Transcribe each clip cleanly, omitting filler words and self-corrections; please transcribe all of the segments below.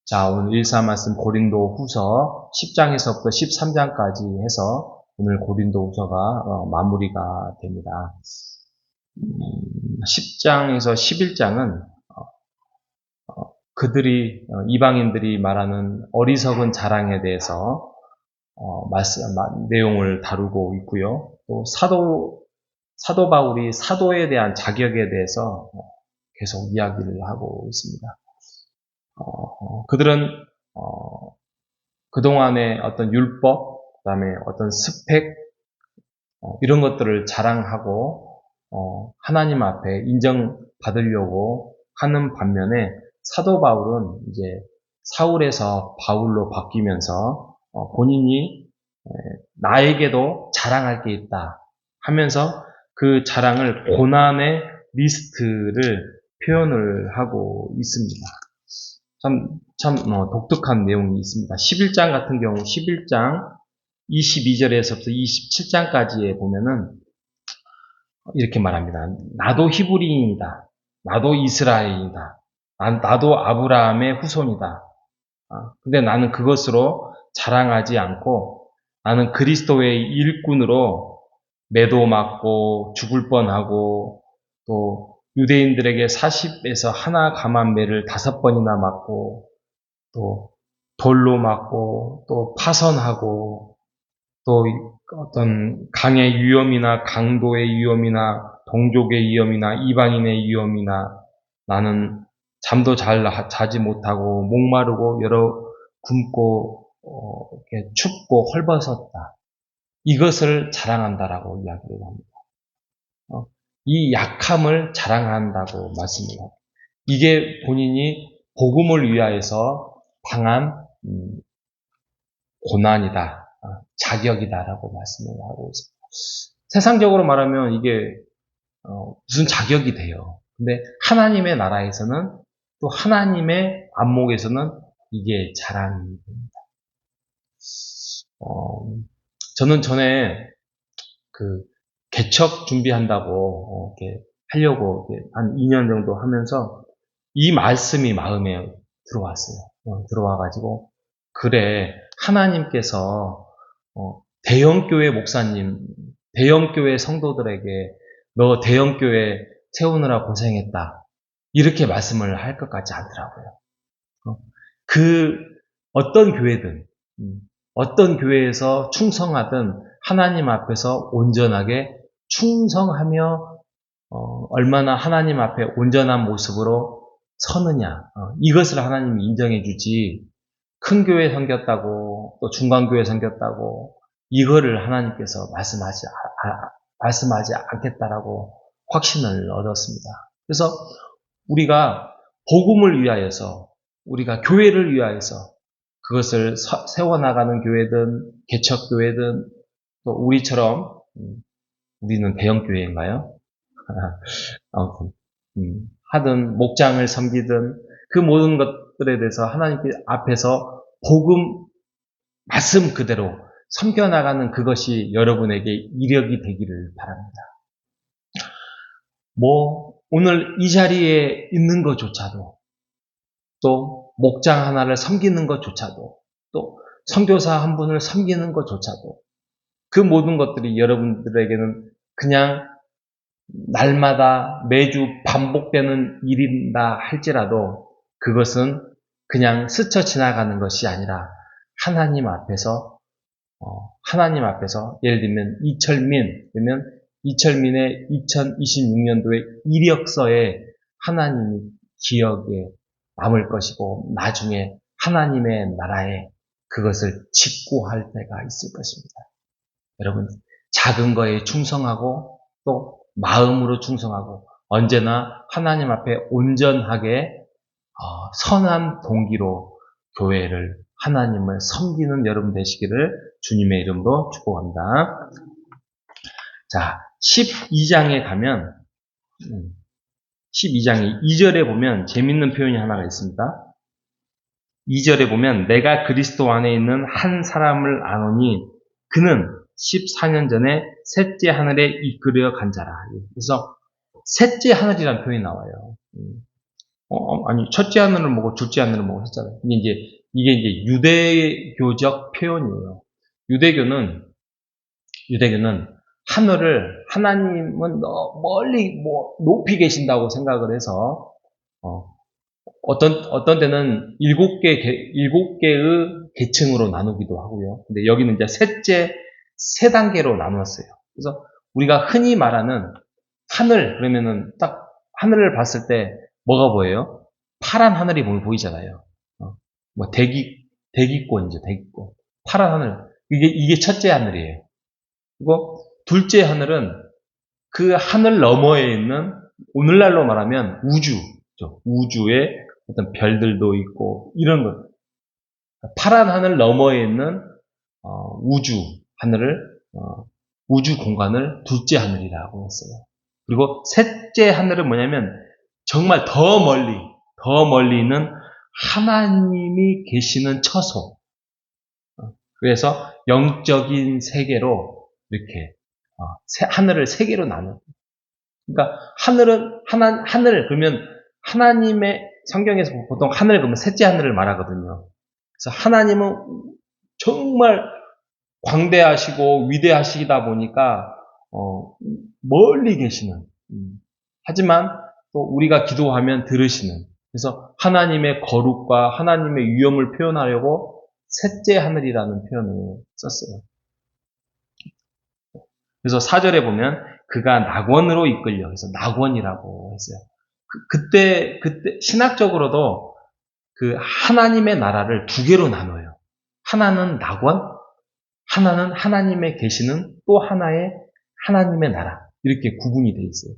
자, 오늘 일사 말씀 고린도 후서 10장에서부터 13장까지 해서 오늘 고린도 후서가 마무리가 됩니다. 10장에서 11장은 그들이 이방인들이 말하는 어리석은 자랑에 대해서 내용을 다루고 있고요. 또 사도 바울이 사도에 대한 자격에 대해서 계속 이야기를 하고 있습니다. 그들은 그동안의 어떤 율법, 그다음에 어떤 스펙 이런 것들을 자랑하고 하나님 앞에 인정받으려고 하는 반면에 사도 바울은 이제 사울에서 바울로 바뀌면서 본인이 나에게도 자랑할 게 있다 하면서 그 자랑을 고난의 리스트를 표현을 하고 있습니다. 참 독특한 내용이 있습니다. 11장 같은 경우 11장 22절에서부터 27장까지에 보면은 이렇게 말합니다. 나도 히브리인이다. 나도 이스라엘이다. 나도 아브라함의 후손이다. 근데 나는 그것으로 자랑하지 않고 나는 그리스도의 일꾼으로 매도 맞고 죽을 뻔하고 또 유대인들에게 40에서 하나 감한 매를 5번이나 맞고 또 돌로 맞고 또 파선하고 또 어떤 강의 위험이나 강도의 위험이나 동족의 위험이나 이방인의 위험이나 나는 잠도 잘 자지 못하고 목마르고 여러 굶고 이렇게 춥고 헐벗었다. 이것을 자랑한다라고 이야기를 합니다. 이 약함을 자랑한다고 말씀을 합니다. 이게 본인이 복음을 위하여서 당한 고난이다, 자격이다라고 말씀을 하고 있습니다. 세상적으로 말하면 이게 무슨 자격이 돼요. 근데 하나님의 나라에서는 또 하나님의 안목에서는 이게 자랑이 됩니다. 저는 전에 그 개척 준비한다고 이렇게 하려고 한 2년 정도 하면서 이 말씀이 마음에 들어왔어요. 들어와가지고 그래 하나님께서 대형교회 목사님, 대형교회 성도들에게 너 대형교회 세우느라 고생했다. 이렇게 말씀을 할 것 같지 않더라고요. 그 어떤 교회든 어떤 교회에서 충성하든 하나님 앞에서 온전하게 충성하며 얼마나 하나님 앞에 온전한 모습으로 서느냐 이것을 하나님이 인정해 주지 큰 교회 생겼다고 또 중간교회 생겼다고 이거를 하나님께서 말씀하지 않겠다라고 확신을 얻었습니다. 그래서 우리가 복음을 위하여서 우리가 교회를 위하여서 그것을 세워나가는 교회든 개척교회든 또 우리처럼 우리는 대형교회인가요? 아무튼 하든 목장을 섬기든 그 모든 것들에 대해서 하나님 앞에서 복음 말씀 그대로 섬겨나가는 그것이 여러분에게 이력이 되기를 바랍니다. 오늘 이 자리에 있는 것조차도 또 목장 하나를 섬기는 것조차도 또 선교사 한 분을 섬기는 것조차도 그 모든 것들이 여러분들에게는 그냥 날마다 매주 반복되는 일이다 할지라도 그것은 그냥 스쳐 지나가는 것이 아니라 하나님 앞에서 예를 들면 이철민의 2026년도의 이력서에 하나님이 기억에 남을 것이고 나중에 하나님의 나라에 그것을 직구할 때가 있을 것입니다. 여러분 작은 거에 충성하고 또 마음으로 충성하고 언제나 하나님 앞에 온전하게 선한 동기로 교회를 하나님을 섬기는 여러분 되시기를 주님의 이름으로 축복합니다. 자, 12장에 가면 12장의 2절에 보면 재밌는 표현이 하나가 있습니다. 2절에 보면 내가 그리스도 안에 있는 한 사람을 아노니 그는 14년 전에 셋째 하늘에 이끌어 간 자라. 그래서 셋째 하늘이라는 표현이 나와요. 아니, 첫째 하늘을 보고 둘째 하늘을 보고 했잖아요. 이게 이제 유대교적 표현이에요. 유대교는 하나님은 멀리 높이 계신다고 생각을 해서, 어떤 때는 일곱 개의 계층으로 나누기도 하고요. 근데 여기는 이제 세 단계로 나누었어요. 그래서 우리가 흔히 말하는 하늘, 그러면은 딱 하늘을 봤을 때 뭐가 보여요? 파란 하늘이 보이잖아요. 대기권이죠, 대기권. 파란 하늘. 이게 첫째 하늘이에요. 그리고 둘째 하늘은 그 하늘 너머에 있는, 오늘날로 말하면 우주죠. 우주에 어떤 별들도 있고, 이런 것. 파란 하늘 너머에 있는, 우주 우주 공간을 둘째 하늘이라고 했어요. 그리고 셋째 하늘은 뭐냐면, 정말 더 멀리 있는 하나님이 계시는 처소. 그래서 영적인 세계로 이렇게, 하늘을 세 개로 나눠. 그러니까 하늘 그러면 하나님의, 성경에서 보통 하늘 그러면 셋째 하늘을 말하거든요. 그래서 하나님은 정말 광대하시고 위대하시다 보니까 멀리 계시는, 하지만 또 우리가 기도하면 들으시는, 그래서 하나님의 거룩과 하나님의 위엄을 표현하려고 셋째 하늘이라는 표현을 썼어요. 그래서 4절에 보면 그가 낙원으로 이끌려, 그래서 낙원이라고 했어요. 그때 신학적으로도 그 하나님의 나라를 두 개로 나눠요. 하나는 낙원, 하나는 하나님의 계시는 또 하나의 하나님의 나라. 이렇게 구분이 돼 있어요.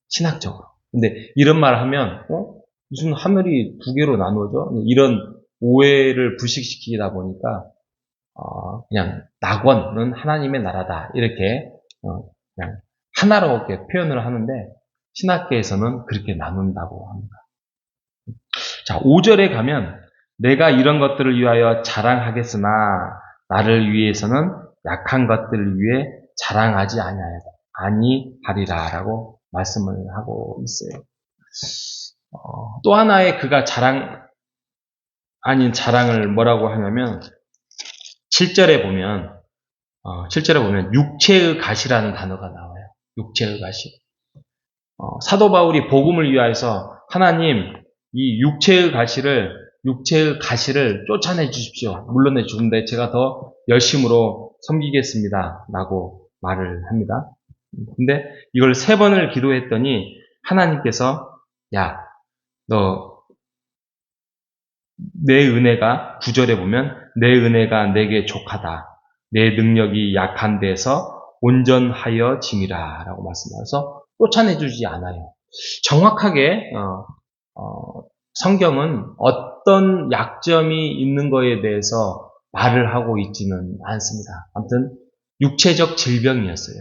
신학적으로. 근데 이런 말을 하면, 무슨 하늘이 두 개로 나누어져? 이런 오해를 불식시키다 보니까, 그냥 낙원은 하나님의 나라다. 이렇게, 그냥 하나로 이렇게 표현을 하는데, 신학계에서는 그렇게 나눈다고 합니다. 자, 5절에 가면, 내가 이런 것들을 위하여 자랑하겠으나, 나를 위해서는 약한 것들을 위해 자랑하지 아니하리라 라고 말씀을 하고 있어요. 또 하나의 그가 자랑을 뭐라고 하냐면 7절에 보면 육체의 가시라는 단어가 나와요. 육체의 가시. 사도 바울이 복음을 위하여서 하나님 이 육체의 가시를 쫓아내 주십시오. 물러내 주는데 제가 더 열심으로 섬기겠습니다. 라고 말을 합니다. 근데 이걸 3번을 기도했더니 하나님께서 야, 너 내 은혜가 9절에 보면 내 은혜가 내게 족하다. 내 능력이 약한 데서 온전하여 짐이라 라고 말씀하셔서 쫓아내주지 않아요. 정확하게 성경은 어떤 약점이 있는 거에 대해서 말을 하고 있지는 않습니다. 아무튼 육체적 질병이었어요.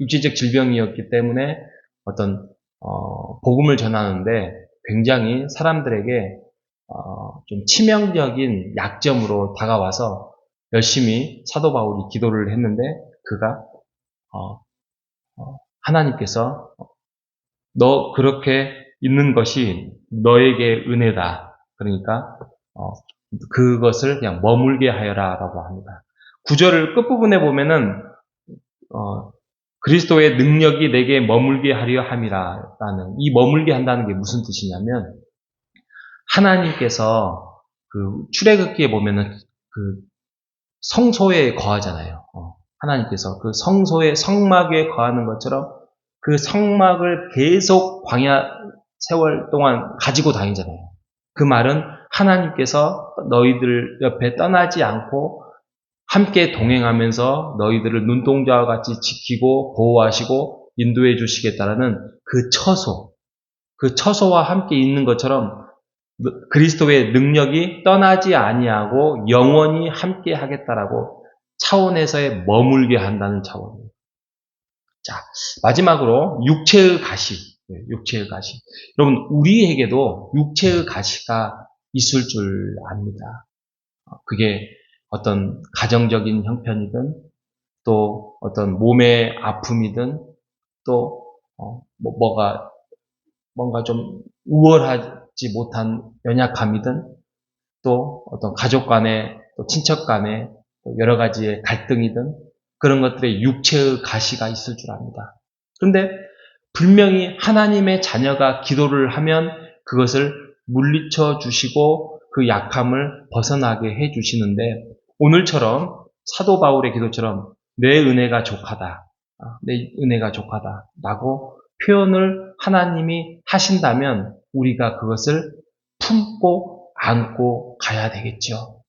육체적 질병이었기 때문에 어떤 복음을 전하는데 굉장히 사람들에게 좀 치명적인 약점으로 다가와서 열심히 사도 바울이 기도를 했는데 그가 하나님께서 너 그렇게 있는 것이 너에게 은혜다. 그러니까 그것을 그냥 머물게 하여라라고 합니다. 9절 끝부분에 보면은 그리스도의 능력이 내게 머물게 하려 함이라라는, 이 머물게 한다는 게 무슨 뜻이냐면 하나님께서 그 출애굽기에 보면은 그 성소에 거하잖아요. 하나님께서 그 성소의 성막에 거하는 것처럼 그 성막을 계속 광야 세월 동안 가지고 다니잖아요. 그 말은 하나님께서 너희들 옆에 떠나지 않고 함께 동행하면서 너희들을 눈동자와 같이 지키고 보호하시고 인도해 주시겠다라는 그 처소와 함께 있는 것처럼 그리스도의 능력이 떠나지 아니하고 영원히 함께 하겠다라고 차원에서의 머물게 한다는 차원이에요. 자, 마지막으로 육체의 가시. 여러분, 우리에게도 육체의 가시가 있을 줄 압니다. 그게 어떤 가정적인 형편이든 또 어떤 몸의 아픔이든 또 뭔가 좀 극복하지 못한 연약함이든 또 어떤 가족 간에 또 친척 간에 또 여러 가지의 갈등이든 그런 것들의 육체의 가시가 있을 줄 압니다. 그런데 분명히 하나님의 자녀가 기도를 하면 그것을 물리쳐 주시고 그 약함을 벗어나게 해 주시는데 오늘처럼 사도 바울의 기도처럼 내 은혜가 족하다. 내 은혜가 족하다. 라고 표현을 하나님이 하신다면 우리가 그것을 품고 안고 가야 되겠죠.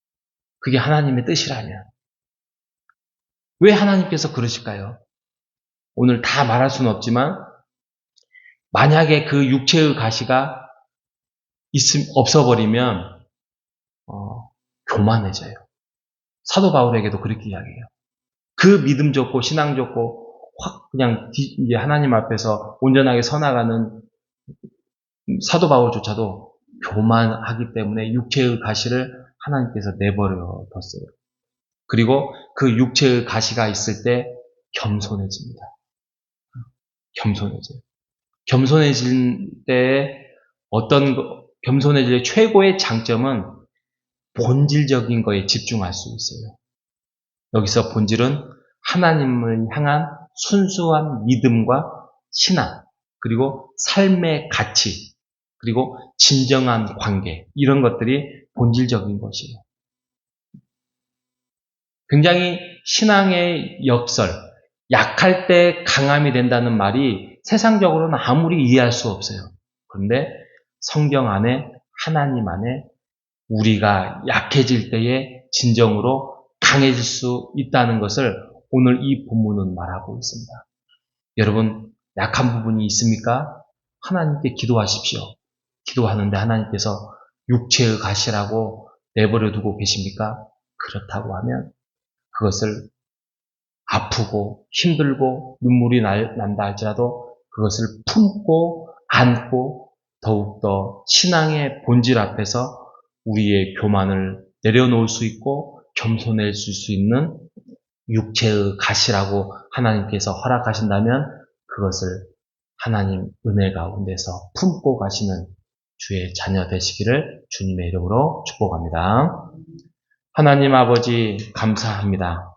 그게 하나님의 뜻이라면. 왜 하나님께서 그러실까요? 오늘 다 말할 수는 없지만 만약에 그 육체의 가시가 없어버리면 교만해져요. 사도 바울에게도 그렇게 이야기해요. 그 믿음 좋고 신앙 좋고 확 그냥 이제 하나님 앞에서 온전하게 서나가는 사도 바울조차도 교만하기 때문에 육체의 가시를 하나님께서 내버려 뒀어요. 그리고 그 육체의 가시가 있을 때 겸손해집니다. 겸손해져요. 겸손해질 때 겸손해질 최고의 장점은 본질적인 거에 집중할 수 있어요. 여기서 본질은 하나님을 향한 순수한 믿음과 신앙, 그리고 삶의 가치, 그리고 진정한 관계, 이런 것들이 본질적인 것이에요. 굉장히 신앙의 역설, 약할 때 강함이 된다는 말이 세상적으로는 아무리 이해할 수 없어요. 그런데 성경 안에, 하나님 안에 우리가 약해질 때에 진정으로 강해질 수 있다는 것을 오늘 이 본문은 말하고 있습니다. 여러분, 약한 부분이 있습니까? 하나님께 기도하십시오. 기도하는데 하나님께서 육체의 가시라고 내버려 두고 계십니까? 그렇다고 하면 그것을 아프고 힘들고 눈물이 난다 할지라도 그것을 품고 안고 더욱더 신앙의 본질 앞에서 우리의 교만을 내려놓을 수 있고 겸손해질 수 있는 육체의 가시라고 하나님께서 허락하신다면 그것을 하나님 은혜 가운데서 품고 가시는 주의 자녀 되시기를 주님의 이름으로 축복합니다. 하나님 아버지 감사합니다.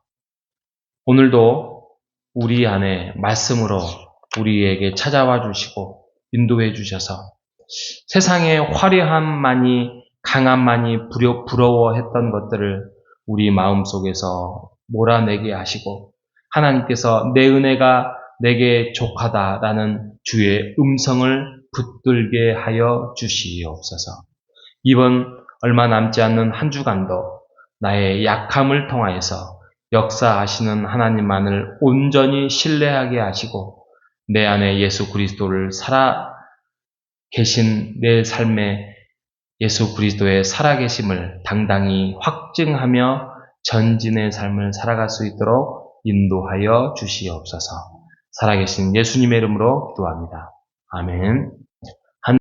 오늘도 우리 안에 말씀으로 우리에게 찾아와 주시고 인도해 주셔서 세상의 화려함만이 강함만이 부러워했던 것들을 우리 마음속에서 몰아내게 하시고 하나님께서 내 은혜가 내게 족하다라는 주의 음성을 붙들게 하여 주시옵소서. 이번 얼마 남지 않는 한 주간도 나의 약함을 통하여서 역사하시는 하나님만을 온전히 신뢰하게 하시고 내 안에 예수 그리스도를 살아 계신 내 삶에 예수 그리스도의 살아계심을 당당히 확증하며 전진의 삶을 살아갈 수 있도록 인도하여 주시옵소서. 살아계신 예수님의 이름으로 기도합니다. 아멘.